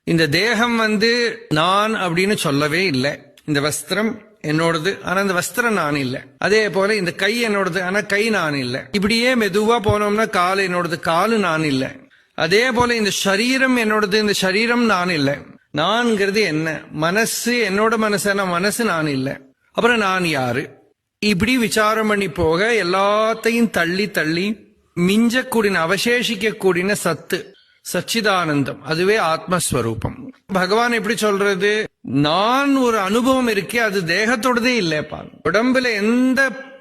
இந்த தேகம் நான் அப்படின்னு சொல்லவே இல்லை. இந்த வஸ்திரம் என்னோடது, ஆனா இந்த வஸ்திரம் நான் இல்ல. அதே போல இந்த கை என்னோடது, ஆனா கை நான் இல்ல. இப்படியே மெதுவா போனோம்னா கால் என்னோடது, காலு நான் இல்ல. அதே போல இந்த சரீரம் என்னோடது, இந்த சரீரம் நான் இல்ல. நான்கிறது என்ன? மனசு என்னோட மனசான மனசு நான் இல்ல. அப்புறம் நான் யாரு? இப்படி விசாரம் பண்ணி போக எல்லாத்தையும் தள்ளி தள்ளி மிஞ்சக்கூடிய அவசேஷிக்க கூடின சத்து சச்சிதானந்தம், அதுவே ஆத்மஸ்வரூபம். பகவான் எப்படி சொல்றது? நான் ஒரு அனுபவம் இருக்கே, அது தேகத்தோடதே இல்லப்பா. உடம்புல எந்த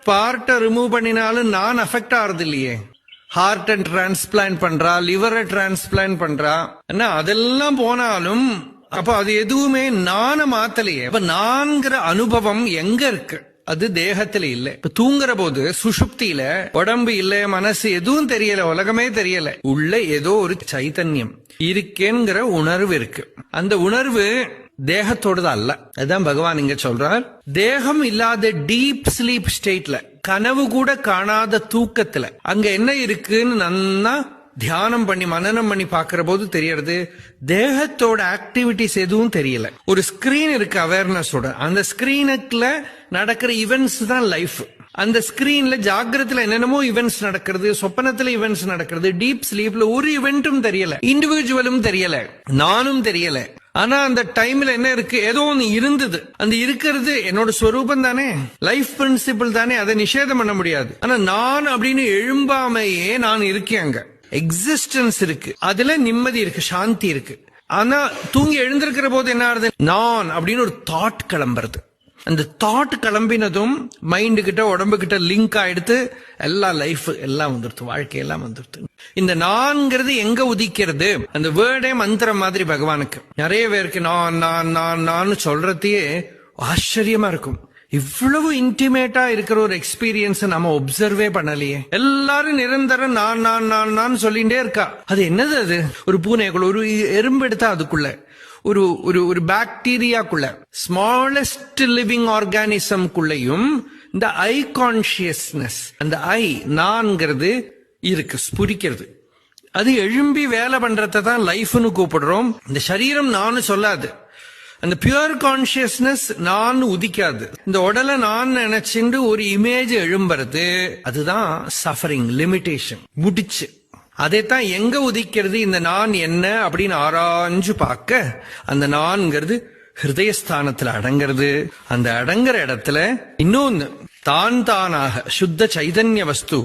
பார்ட்டை ரிமூவ் பண்ணினாலும் நான் அஃபெக்ட் ஆறது இல்லையே. ஹார்ட்டை டிரான்ஸ்பிளான்ட் பண்றா, லிவரை டிரான்ஸ்பிளான்ட் பண்றா, அதெல்லாம் போனாலும் அப்ப அது எதுவுமே நான மாத்தலையே. அப்ப நான்கிற அனுபவம் எங்க இருக்கு? அது தேகத்துல இல்ல. இப்ப தூங்குற போது சுஷுப்தியில உடம்பு இல்ல, மனசு எதுவும் தெரியல, உலகமே தெரியல. உள்ள ஏதோ ஒரு சைத்தன்யம் இருக்கேங்கிற உணர்வு இருக்கு. அந்த உணர்வு தேகத்தோடது அல்ல. அதுதான் பகவான் இங்க சொல்றார். தேகம் இல்லாத டீப் ஸ்லீப் ஸ்டேட்ல, கனவு கூட காணாத தூக்கத்துல அங்க என்ன இருக்குன்னு நன்னா தியானம் பண்ணி மனனம் பண்ணி பாக்குற போது தெரியறது, தேகத்தோட ஆக்டிவிட்டிஸ் எதுவும் தெரியல. ஒரு ஸ்கிரீன் இருக்கு அவேர்னஸோட, அந்த ஸ்கிரீனுக்குள்ள நடக்கிற ஈவென்ட்ஸ் தான் லைஃப். அந்த ஸ்கிரீன்ல ஜாகிரத்துல என்னென்னமோ ஈவென்ட்ஸ் நடக்கிறது, சொப்பனத்துல ஈவென்ட்ஸ் நடக்கிறது, டீப் ஸ்லீப்ல ஒரு ஈவென்ட்டும் தெரியல, இண்டிவிஜுவலும் தெரியல, நானும் தெரியல. ஆனா அந்த டைம்ல என்ன இருக்கு? ஏதோ ஒன்னு இருந்தது. அந்த இருக்கிறது என்னோட ஸ்வரூபம் தானே, லைஃப் பிரின்சிபிள் தானே, அதை நிஷேதம் பண்ண முடியாது. ஆனா நான் அப்படின்னு எழும்பாமையே நான் இருக்கேன். அங்க எக்ஸிஸ்டன்ஸ் இருக்கு, அதுல நிம்மதி இருக்கு, சாந்தி இருக்கு. ஆனா தூங்கி எழுந்திருக்கிற போது என்ன ஆகுது? நான் அப்படின்னு ஒரு தாட் கிளம்புறது. அந்த தாட் கிளம்பினதும் மைண்டு கிட்ட உடம்பு கிட்ட லிங்க் ஆயிடுத்து, எல்லா லைஃப் எல்லாம் வந்துருது, வாழ்க்கையெல்லாம் வந்துருது. இந்த நான்கிறது எங்க உதிக்கிறது? அந்த வேர்டே மந்திரம் மாதிரி பகவானுக்கு. நிறைய பேருக்கு நான் நான் நான் நான் சொல்றதையே ஆச்சரியமா இருக்கும். இவ்வளவு இன்டிமேட்டா இருக்கிற ஒரு எக்ஸ்பீரியன்ஸ் நம்ம ஒப்சர்வே பண்ணலையே. எல்லாரும் நிரந்தரம் நான் நான் நான் நான் சொல்லிட்டே இருக்கா. அது என்னது? அது ஒரு பூனைக்குள்ள, ஒரு எறும்பு எடுத்தா அதுக்குள்ள, ஒரு ஒரு ஒரு பாக்டீரியாக்குள்ள, ஸ்மாலஸ்ட் லிவிங் ஆர்கானிசம்குள்ளையும் இந்த ஐ கான்சியஸ்னஸ், அந்த ஐ நான்கிறது இருக்கு, ஸ்புரிக்கிறது. அது எழும்பி வேலை பண்றதை தான் லைஃப்னு கூப்பிடுறோம். இந்த சரீரம் நானு சொல்லாது. அந்த பியூர் கான்சியஸ்னஸ் நான் உதிக்காது. இந்த உடலை நான் நினைச்சுட்டு ஒரு இமேஜ் எழும்புறது, அதுதான் சஃபரிங், லிமிடேஷன், முடிச்சு. அதைத்தான் எங்க உதிக்கிறது? இந்த நான் என்ன அப்படின்னு ஆராய்ஞ்சு பார்க்க, அந்த நான்கிறது ஹிருதயஸ்தானத்துல அடங்கிறது. அந்த அடங்குற இடத்துல இன்னொன்னு தான் தானாக சுத்த சைதன்ய வஸ்து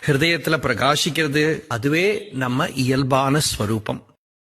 ஹிருதயத்துல பிரகாசிக்கிறது. அதுவே நம்ம இயல்பான ஸ்வரூபம்.